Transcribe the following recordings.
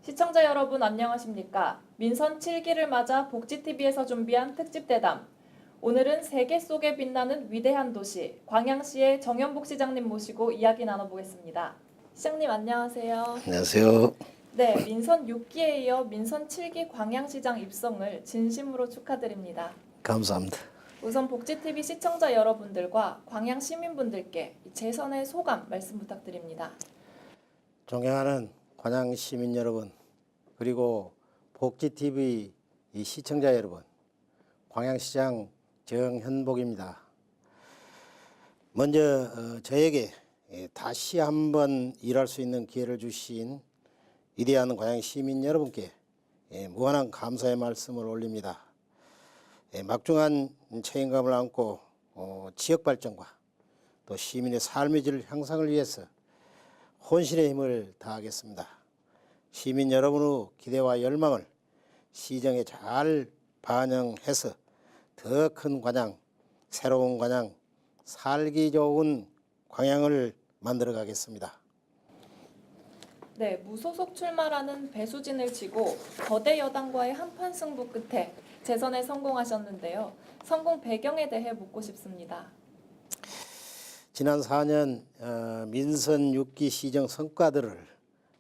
시청자 여러분 안녕하십니까? 민선 7기를 맞아 복지TV에서 준비한 특집 대담. 오늘은 세계 속에 빛나는 위대한 도시 광양시의 정연복 시장님 모시고 이야기 나눠보겠습니다. 시장님 안녕하세요. 안녕하세요. 네, 민선 6기에 이어 민선 7기 광양시장 입성을 진심으로 축하드립니다. 감사합니다. 우선 복지TV 시청자 여러분들과 광양 시민분들께 재선의 소감 말씀 부탁드립니다. 존경하는 관양 시민 여러분, 그리고 복지TV 시청자 여러분, 광양시장 정현복입니다. 먼저 저에게 다시 한번 일할 수 있는 기회를 주신 위대한 광양 시민 여러분께 무한한 감사의 말씀을 올립니다. 막중한 책임감을 안고 지역 발전과 또 시민의 삶의 질 향상을 위해서 혼신의 힘을 다하겠습니다. 시민 여러분의 기대와 열망을 시정에 잘 반영해서 더 큰 광양, 새로운 광양, 살기 좋은 광양을 만들어 가겠습니다. 네, 무소속 출마라는 배수진을 치고 거대 여당과의 한판 승부 끝에 재선에 성공하셨는데요. 성공 배경에 대해 묻고 싶습니다. 지난 4년 민선 6기 시정 성과들을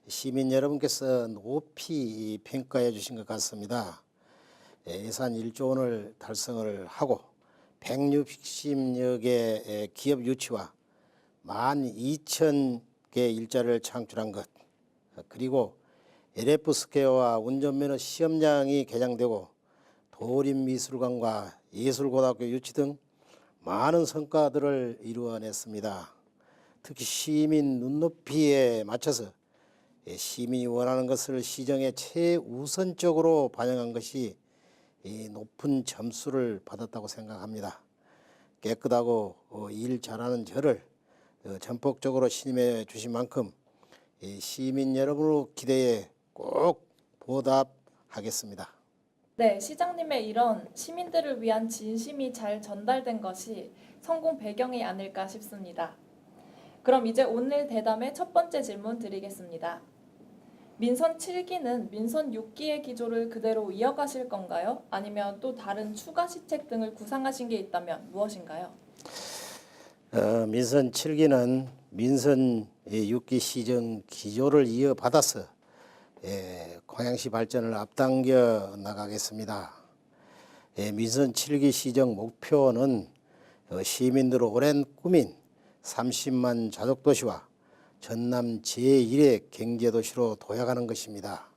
시민 여러분께서 높이 평가해 주신 것 같습니다. 예산 1조 원을 달성을 하고 160여 개 기업 유치와 12,000개 일자리를 창출한 것, 그리고 LF 스퀘어와 운전면허 시험장이 개장되고 도림미술관과 예술고등학교 유치 등 많은 성과들을 이루어냈습니다. 특히 시민 눈높이에 맞춰서 시민이 원하는 것을 시정에 최우선적으로 반영한 것이 높은 점수를 받았다고 생각합니다. 깨끗하고 일 잘하는 저를 전폭적으로 신임해 주신 만큼 시민 여러분의 기대에 꼭 보답하겠습니다. 네, 시장님의 이런 시민들을 위한 진심이 잘 전달된 것이 성공 배경이 아닐까 싶습니다. 그럼 이제 오늘 대담의 첫 번째 질문 드리겠습니다. 민선 7기는 민선 6기의 기조를 그대로 이어가실 건가요? 아니면 또 다른 추가 시책 등을 구상하신 게 있다면 무엇인가요? 민선 7기는 민선 6기 시정 기조를 이어받아서 광양시 발전을 앞당겨 나가겠습니다. 민선 7기 시정 목표는 시민들의 오랜 꿈인 30만 자족도시와 전남 제1의 경제도시로 도약하는 것입니다.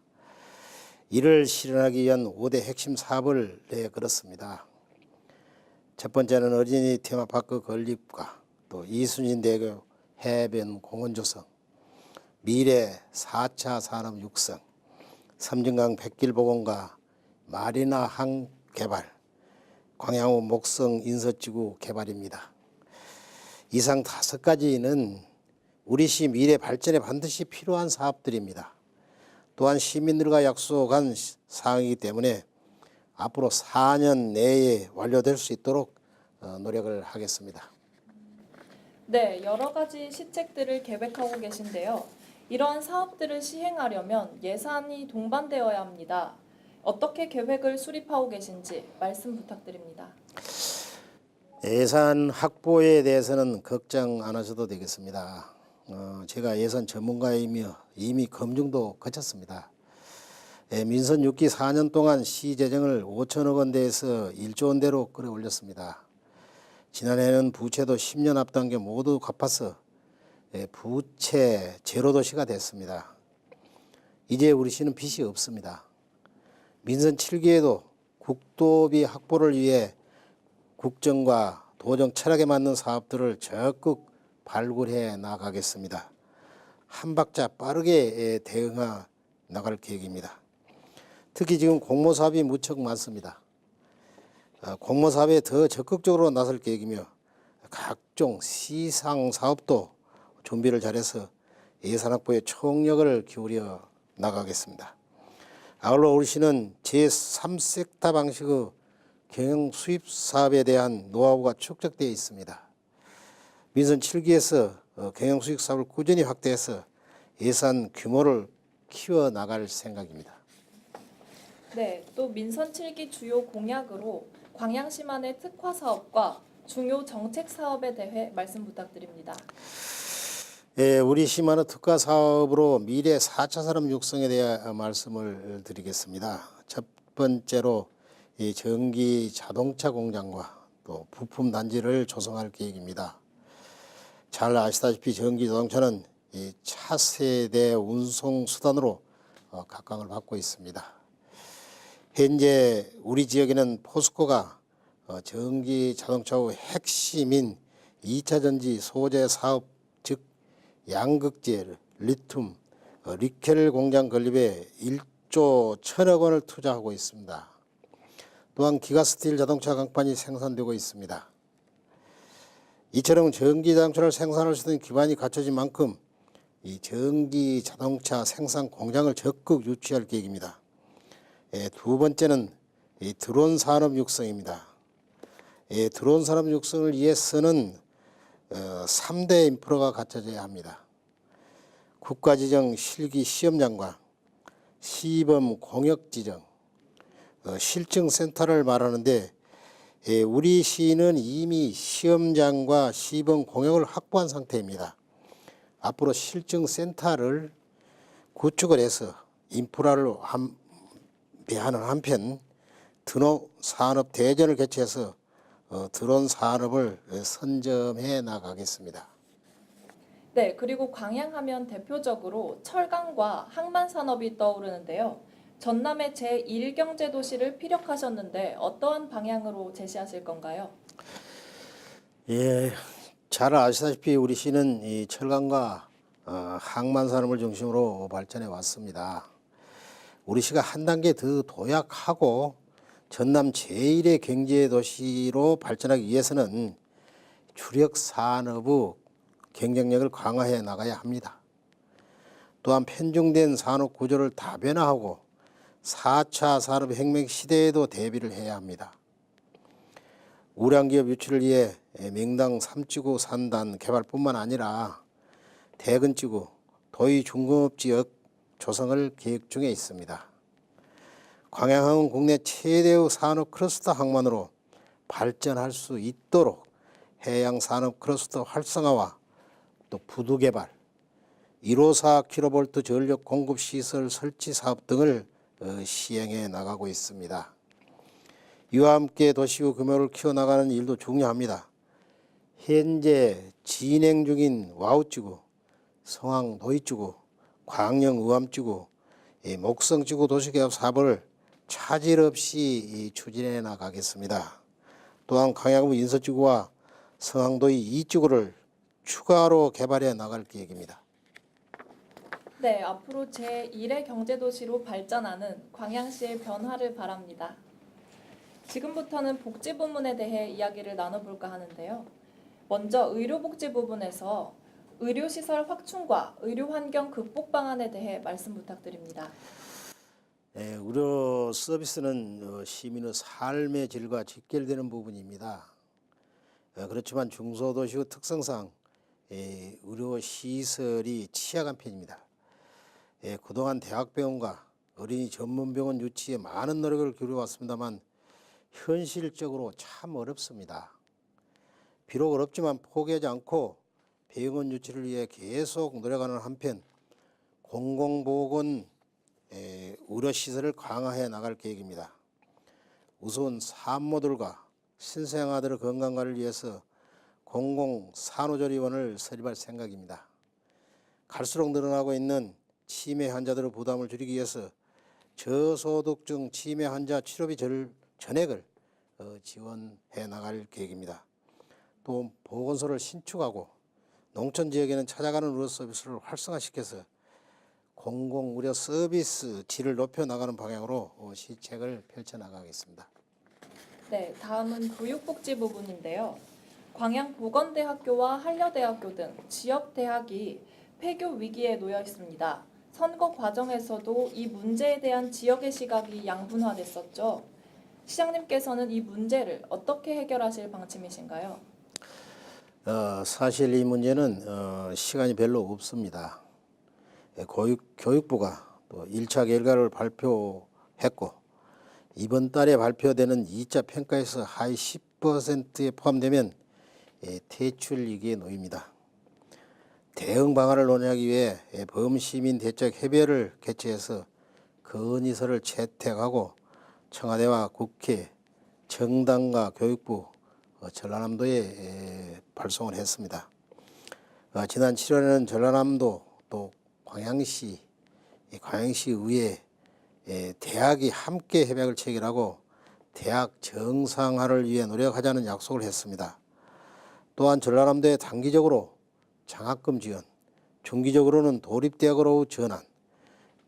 이를 실현하기 위한 5대 핵심 사업을 내걸었습니다. 첫 번째는 어린이 테마파크 건립과 또 이순신대교 해변 공원 조성, 미래 4차 산업 육성, 섬진강 백길 복원과 마리나 항 개발, 광양호 목성 인서지구 개발입니다. 이상 5가지는 우리 시 미래 발전에 반드시 필요한 사업들입니다. 또한 시민들과 약속한 사항이기 때문에 앞으로 4년 내에 완료될 수 있도록 노력을 하겠습니다. 네, 여러 가지 시책들을 계획하고 계신데요. 이러한 사업들을 시행하려면 예산이 동반되어야 합니다. 어떻게 계획을 수립하고 계신지 말씀 부탁드립니다. 예산 확보에 대해서는 걱정 안 하셔도 되겠습니다. 제가 예산 전문가이며 이미 검증도 거쳤습니다. 민선 6기 4년 동안 시 재정을 5천억 원대에서 1조 원대로 끌어올렸습니다. 지난해는 부채도 10년 앞당겨 모두 갚아서 부채 제로 도시가 됐습니다. 이제 우리 시는 빚이 없습니다. 민선 7기에도 국도비 확보를 위해 국정과 도정 철학에 맞는 사업들을 적극 발굴해 나가겠습니다. 한 박자 빠르게 대응해 나갈 계획입니다. 특히 지금 공모사업이 무척 많습니다. 공모사업에 더 적극적으로 나설 계획이며 각종 시상 사업도 준비를 잘해서 예산 확보에 총력을 기울여 나가겠습니다. 아울러 우리 시는 제3섹터 방식의 경영 수입 사업에 대한 노하우가 축적되어 있습니다. 민선 7기에서 경영 수익 사업을 꾸준히 확대해서 예산 규모를 키워나갈 생각입니다. 네, 또 민선 7기 주요 공약으로 광양시만의 특화 사업과 중요 정책 사업에 대해 말씀 부탁드립니다. 예, 우리 시만의 특화 사업으로 미래 4차 산업 육성에 대해 말씀을 드리겠습니다. 첫 번째로 이 전기 자동차 공장과 또 부품 단지를 조성할 계획입니다. 잘 아시다시피 전기 자동차는 이 차세대 운송 수단으로 각광을 받고 있습니다. 현재 우리 지역에는 포스코가 전기 자동차의 핵심인 2차 전지 소재 사업, 즉 양극재, 리튬, 니켈 공장 건립에 1조 1천억 원을 투자하고 있습니다. 또한 기가스틸 자동차 강판이 생산되고 있습니다. 이처럼 전기 자동차를 생산할 수 있는 기반이 갖춰진 만큼 이 전기 자동차 생산 공장을 적극 유치할 계획입니다. 두 번째는 이 드론 산업 육성입니다. 드론 산업 육성을 위해서는 3대 인프라가 갖춰져야 합니다. 국가지정 실기 시험장과 시범 공역지정, 실증센터를 말하는데 우리 시는 이미 시험장과 시범 공역을 확보한 상태입니다. 앞으로 실증센터를 구축을 해서 인프라를 배하는 한편 드론 산업 대전을 개최해서 드론 산업을 선점해 나가겠습니다. 네, 그리고 광양하면 대표적으로 철강과 항만 산업이 떠오르는데요. 전남의 제1경제도시를 피력하셨는데 어떠한 방향으로 제시하실 건가요? 예, 잘 아시다시피 우리 시는 이 철강과 항만 산업을 중심으로 발전해 왔습니다. 우리 시가 한 단계 더 도약하고 전남 제1의 경제도시로 발전하기 위해서는 주력 산업의 경쟁력을 강화해 나가야 합니다. 또한 편중된 산업 구조를 다변화하고 4차 산업혁명 시대에도 대비를 해야 합니다. 우량기업 유치를 위해 명당 3지구 산단 개발뿐만 아니라 대근지구, 도의 중공업지역 조성을 계획 중에 있습니다. 광양항은 국내 최대의 산업 클러스터 항만으로 발전할 수 있도록 해양 산업 클러스터 활성화와 또 부두 개발, 154kV 전력 공급 시설 설치 사업 등을 시행해 나가고 있습니다. 이와 함께 도시의 규모를 키워나가는 일도 중요합니다. 현재 진행 중인 와우지구, 성황 도입지구, 광영 의암지구, 목성지구 도시개발 사업을 차질 없이 추진해 나가겠습니다. 또한 광양의 인서지구와 성황도의 2지구를 추가로 개발해 나갈 계획입니다. 네, 앞으로 제1의 경제도시로 발전하는 광양시의 변화를 바랍니다. 지금부터는 복지 부문에 대해 이야기를 나눠볼까 하는데요. 먼저 의료복지 부분에서 의료시설 확충과 의료환경 극복 방안에 대해 말씀 부탁드립니다. 의료 서비스는 시민의 삶의 질과 직결되는 부분입니다. 그렇지만 중소도시의 특성상 의료 시설이 취약한 편입니다. 그동안 대학병원과 어린이 전문병원 유치에 많은 노력을 기울여왔습니다만 현실적으로 참 어렵습니다. 비록 어렵지만 포기하지 않고 병원 유치를 위해 계속 노력하는 한편 공공보건 의료시설을 강화해 나갈 계획입니다. 우선 산모들과 신생아들의 건강관리를 위해서 공공산후조리원을 설립할 생각입니다. 갈수록 늘어나고 있는 치매 환자들의 부담을 줄이기 위해서 저소득층 치매 환자 치료비 전액을 지원해 나갈 계획입니다. 또 보건소를 신축하고 농촌 지역에는 찾아가는 의료 서비스를 활성화시켜서 공공의료 서비스 질을 높여 나가는 방향으로 시책을 펼쳐 나가겠습니다. 네, 다음은 교육복지 부분인데요. 광양보건대학교와 한려대학교 등 지역대학이 폐교 위기에 놓여 있습니다. 선거 과정에서도 이 문제에 대한 지역의 시각이 양분화됐었죠. 시장님께서는 이 문제를 어떻게 해결하실 방침이신가요? 사실 이 문제는 시간이 별로 없습니다. 교육부가 또 1차 결과를 발표했고 이번 달에 발표되는 2차 평가에서 하위 10%에 포함되면 퇴출 위기에 놓입니다. 대응 방안을 논의하기 위해 범시민대책협의회를 개최해서 건의서를 채택하고 청와대와 국회, 정당과 교육부, 전라남도에 발송을 했습니다. 지난 7월에는 전라남도 또 광양시의회 대학이 함께 협약을 체결하고 대학 정상화를 위해 노력하자는 약속을 했습니다. 또한 전라남도에 단기적으로 장학금 지원, 중기적으로는 도립대학으로 전환,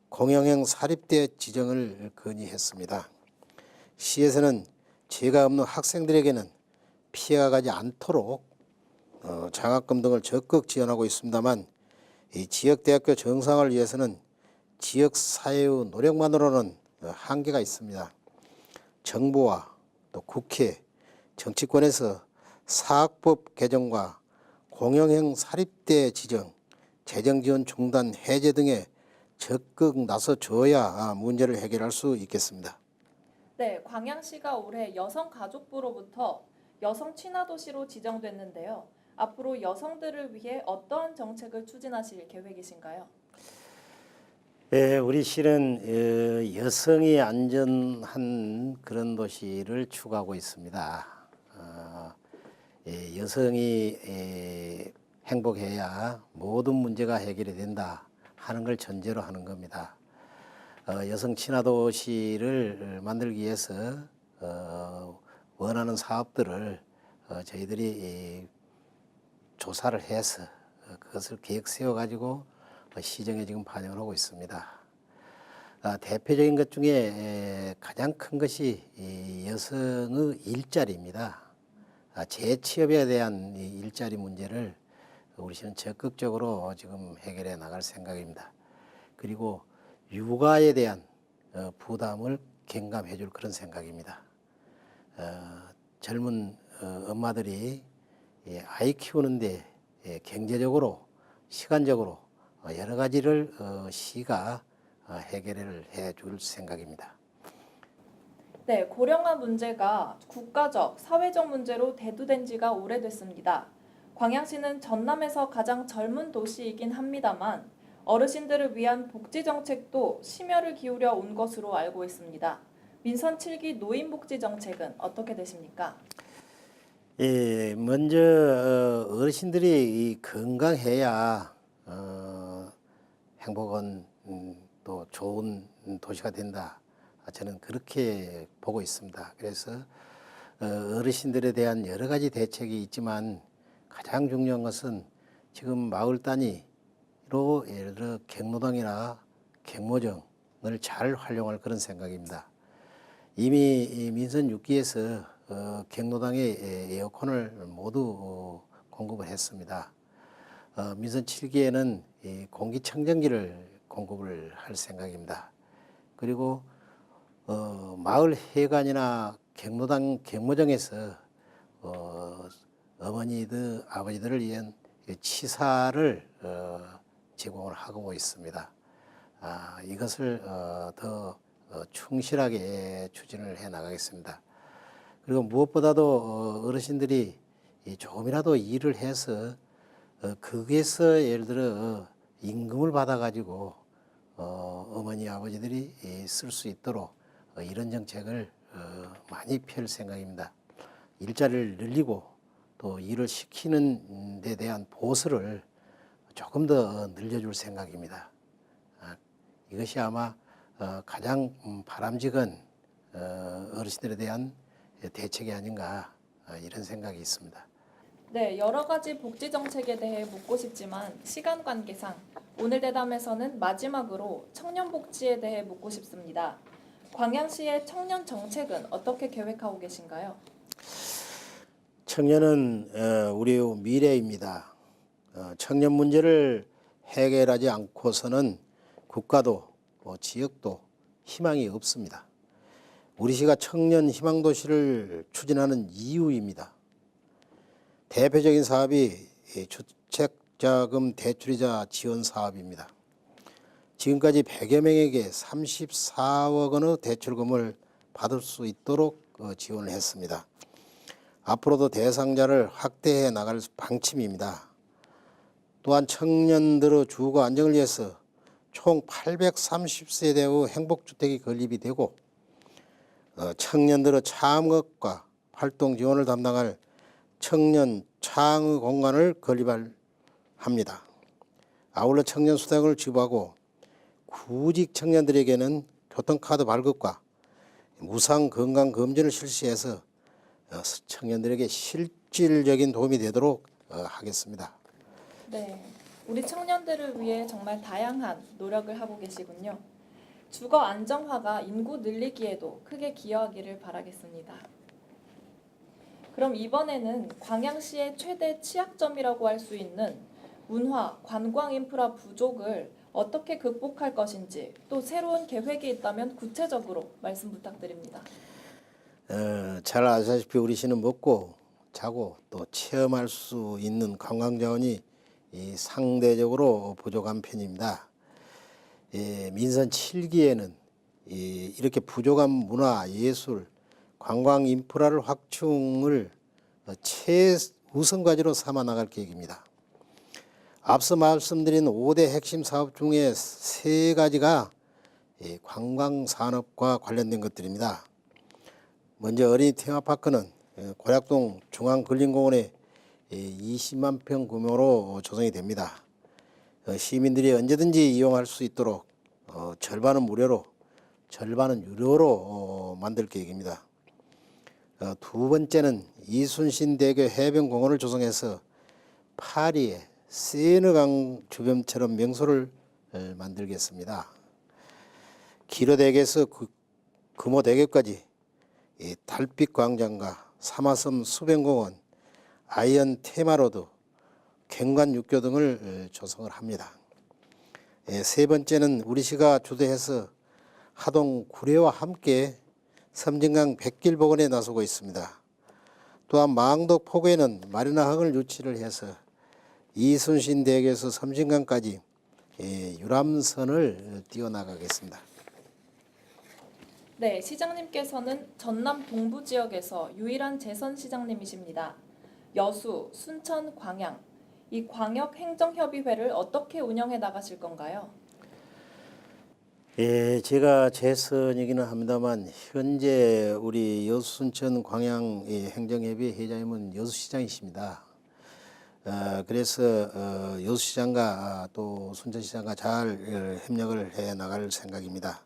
공영형 사립대 지정을 건의했습니다. 시에서는 재가 없는 학생들에게는 피해가 가지 않도록 장학금 등을 적극 지원하고 있습니다만 이 지역대학교 정상화를 위해서는 지역사회의 노력만으로는 한계가 있습니다. 정부와 또 국회, 정치권에서 사학법 개정과 공영형 사립대 지정, 재정지원 중단 해제 등에 적극 나서줘야 문제를 해결할 수 있겠습니다. 네, 광양시가 올해 여성가족부로부터 여성 친화도시로 지정됐는데요. 앞으로 여성들을 위해 어떠한 정책을 추진하실 계획이신가요? 우리 시는 여성이 안전한 그런 도시를 추구하고 있습니다. 여성이 행복해야 모든 문제가 해결이 된다 하는 걸 전제로 하는 겁니다. 여성 친화 도시를 만들기 위해서 원하는 사업들을 저희들이 조사를 해서 그것을 계획 세워가지고 시정에 지금 반영을 하고 있습니다. 대표적인 것 중에 가장 큰 것이 이 여성의 일자리입니다. 재취업에 대한 이 일자리 문제를 우리 시는 적극적으로 지금 해결해 나갈 생각입니다. 그리고 육아에 대한 부담을 경감해 줄 그런 생각입니다. 젊은 엄마들이 아이 키우는데 경제적으로 시간적으로 여러 가지를 시가 해결을 해 줄 생각입니다. 네, 고령화 문제가 국가적, 사회적 문제로 대두된 지가 오래됐습니다. 광양시는 전남에서 가장 젊은 도시이긴 합니다만 어르신들을 위한 복지 정책도 심혈을 기울여 온 것으로 알고 있습니다. 민선 7기 노인복지 정책은 어떻게 되십니까? 먼저 어르신들이 건강해야 행복한 또 좋은 도시가 된다. 저는 그렇게 보고 있습니다. 그래서 어르신들에 대한 여러 가지 대책이 있지만 가장 중요한 것은 지금 마을 단위로 예를 들어 경로당이나 경모정을 잘 활용할 그런 생각입니다. 이미 이 민선 6기에서 경로당에 에어컨을 모두 공급을 했습니다. 민선 7기에는 공기청정기를 공급을 할 생각입니다. 그리고 마을 회관이나 경로당 경모정에서 어머니들 아버지들을 위한 치사를 제공을 하고 있습니다. 이것을 더 충실하게 추진을 해 나가겠습니다. 그리고 무엇보다도 어르신들이 조금이라도 일을 해서 거기에서 예를 들어 임금을 받아가지고 어머니 아버지들이 쓸 수 있도록 이런 정책을 많이 펼 생각입니다. 일자리를 늘리고 또 일을 시키는 데 대한 보수를 조금 더 늘려줄 생각입니다. 이것이 아마 가장 바람직한 어르신들에 대한 대책이 아닌가 이런 생각이 있습니다. 네, 여러 가지 복지 정책에 대해 묻고 싶지만 시간 관계상 오늘 대담에서는 마지막으로 청년 복지에 대해 묻고 싶습니다. 광양시의 청년 정책은 어떻게 계획하고 계신가요? 청년은 우리의 미래입니다. 청년 문제를 해결하지 않고서는 국가도 지역도 희망이 없습니다. 우리 시가 청년 희망도시를 추진하는 이유입니다. 대표적인 사업이 주택자금 대출이자 지원 사업입니다. 지금까지 100여 명에게 34억 원의 대출금을 받을 수 있도록 지원을 했습니다. 앞으로도 대상자를 확대해 나갈 방침입니다. 또한 청년들의 주거 안정을 위해서 총 830세대의 행복주택이 건립이 되고 청년들의 창업과 활동 지원을 담당할 청년 창의 공간을 건립을 합니다. 아울러 청년 수당을 지급하고 구직 청년들에게는 교통카드 발급과 무상 건강검진을 실시해서 청년들에게 실질적인 도움이 되도록 하겠습니다. 네, 우리 청년들을 위해 정말 다양한 노력을 하고 계시군요. 주거 안정화가 인구 늘리기에도 크게 기여하기를 바라겠습니다. 그럼 이번에는 광양시의 최대 취약점이라고 할 수 있는 문화, 관광 인프라 부족을 어떻게 극복할 것인지, 또 새로운 계획이 있다면 구체적으로 말씀 부탁드립니다. 잘 아시다시피 우리 시는 먹고 자고 또 체험할 수 있는 관광 자원이 상대적으로 부족한 편입니다. 민선 7기에는 이렇게 부족한 문화, 예술, 관광 인프라를 확충을 최우선 과제로 삼아 나갈 계획입니다. 앞서 말씀드린 5대 핵심 사업 중에 3가지가 관광 산업과 관련된 것들입니다. 먼저 어린이 테마파크는 고략동 중앙근린공원에 20만 평 규모로 조성이 됩니다. 시민들이 언제든지 이용할 수 있도록 절반은 무료로 절반은 유료로 만들 계획입니다. 두 번째는 이순신대교 해변공원을 조성해서 파리의 세느강 주변처럼 명소를 만들겠습니다. 기로대교에서 금호대교까지 달빛광장과 사마섬 수변공원, 아이언 테마로드, 경관육교 등을 조성을 합니다. 세 번째는 우리시가 주도해서 하동 구례와 함께 섬진강 백길 복원에 나서고 있습니다. 또한 망덕 포구에는 마리나항을 유치를 해서 이순신대교에서 섬진강까지 유람선을 띄워나가겠습니다. 네, 시장님께서는 전남 동부 지역에서 유일한 재선 시장님이십니다. 여수, 순천, 광양, 이 광역 행정협의회를 어떻게 운영해 나가실 건가요? 제가 재선이기는 합니다만 현재 우리 여수, 순천, 광양 행정협의회 회장님은 여수시장이십니다. 그래서 여수시장과 또 순천시장과 잘 협력을 해 나갈 생각입니다.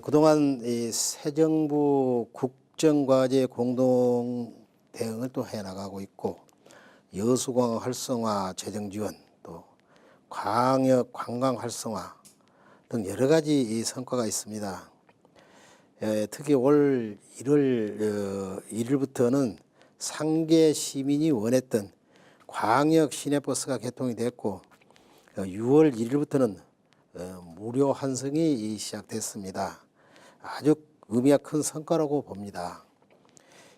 그동안 이 새정부 국정과제 공동 대응을 또 해나가고 있고 여수광역 활성화 재정 지원 또 광역 관광 활성화 등 여러 가지 이 성과가 있습니다. 특히 올 1월 1일부터는 상계 시민이 원했던 광역 시내버스가 개통이 됐고 6월 1일부터는 무료 환승이 시작됐습니다. 아주 의미가 큰 성과라고 봅니다.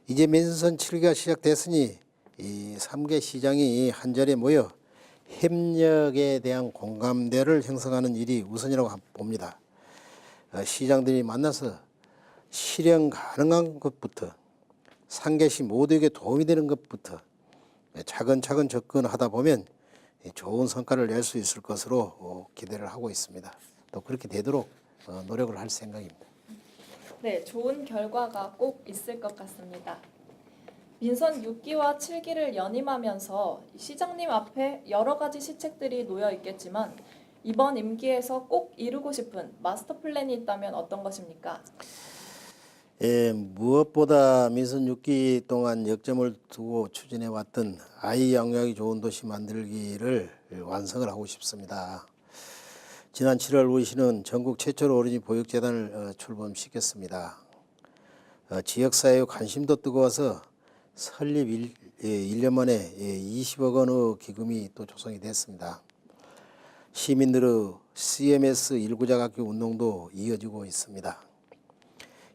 이제 민선 7기가 시작됐으니 이 3개 시장이 한자리에 모여 협력에 대한 공감대를 형성하는 일이 우선이라고 봅니다. 시장들이 만나서 실현 가능한 것부터 상계시 모두에게 도움이 되는 것부터 차근차근 접근하다 보면 좋은 성과를 낼 수 있을 것으로 기대를 하고 있습니다. 또 그렇게 되도록 노력을 할 생각입니다. 네, 좋은 결과가 꼭 있을 것 같습니다. 민선 6기와 7기를 연임하면서 시장님 앞에 여러 가지 시책들이 놓여 있겠지만 이번 임기에서 꼭 이루고 싶은 마스터 플랜이 있다면 어떤 것입니까? 무엇보다 민선 6기 동안 역점을 두고 추진해 왔던 아이 양육하기 좋은 도시 만들기를 완성을 하고 싶습니다. 지난 7월 우리 시는 전국 최초로 어린이 보육재단을 출범시켰습니다. 지역사회의 관심도 뜨거워서 설립 1년 만에 20억 원의 기금이 또 조성이 됐습니다. 시민들의 CMS 1구자각기 운동도 이어지고 있습니다.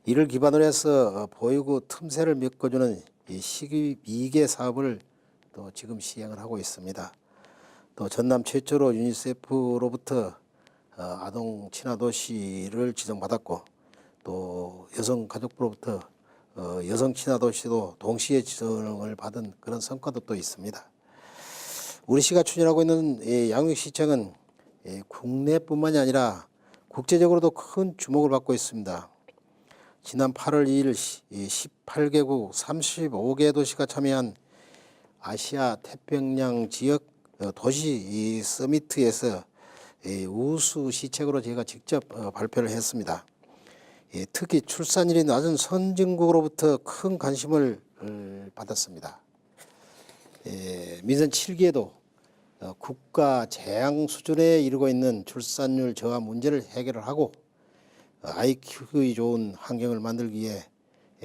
이를 기반으로 해서 보육의 틈새를 메꿔주는 시급 2개 사업을 또 지금 시행을 하고 있습니다. 또 전남 최초로 유니세프로부터 아동 친화 도시를 지정받았고 또 여성가족부로부터 여성 친화 도시도 동시에 지정을 받은 그런 성과도 또 있습니다. 우리 시가 추진하고 있는 양육시청은 국내뿐만이 아니라 국제적으로도 큰 주목을 받고 있습니다. 지난 8월 2일 18개국 35개 도시가 참여한 아시아 태평양 지역 도시 서미트에서 우수 시책으로 제가 직접 발표를 했습니다. 특히 출산율이 낮은 선진국으로부터 큰 관심을 받았습니다. 민선 7기에도 국가 재앙 수준에 이르고 있는 출산율 저하 문제를 해결을 하고 아이 키우기 좋은 환경을 만들기 위해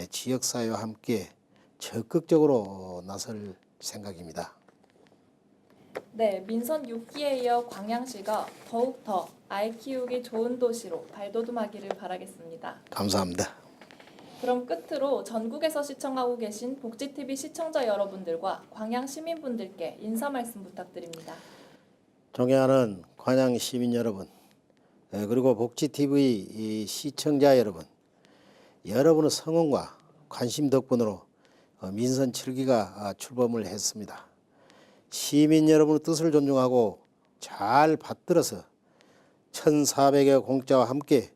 지역사회와 함께 적극적으로 나설 생각입니다. 네, 민선 6기에 이어 광양시가 더욱더 아이 키우기 좋은 도시로 발돋움하기를 바라겠습니다. 감사합니다. 그럼 끝으로 전국에서 시청하고 계신 복지TV 시청자 여러분들과 광양 시민분들께 인사 말씀 부탁드립니다. 존경하는 광양 시민 여러분, 그리고 복지TV 시청자 여러분, 여러분의 성원과 관심 덕분으로 민선 7기가 출범을 했습니다. 시민 여러분의 뜻을 존중하고 잘 받들어서 1,400여 공자와 함께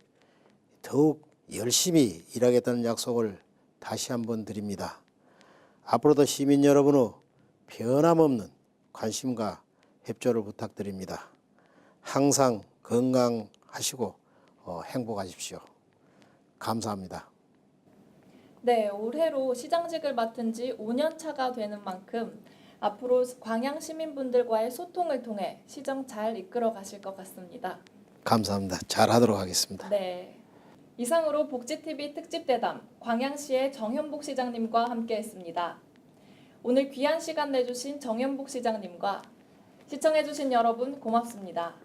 더욱 열심히 일하겠다는 약속을 다시 한번 드립니다. 앞으로도 시민 여러분의 변함없는 관심과 협조를 부탁드립니다. 항상 건강하시고 행복하십시오. 감사합니다. 네, 올해로 시장직을 맡은 지 5년 차가 되는 만큼 앞으로 광양 시민분들과의 소통을 통해 시정 잘 이끌어 가실 것 같습니다. 감사합니다. 잘하도록 하겠습니다. 네. 이상으로 복지TV 특집대담 광양시의 정현복 시장님과 함께했습니다. 오늘 귀한 시간 내주신 정현복 시장님과 시청해주신 여러분 고맙습니다.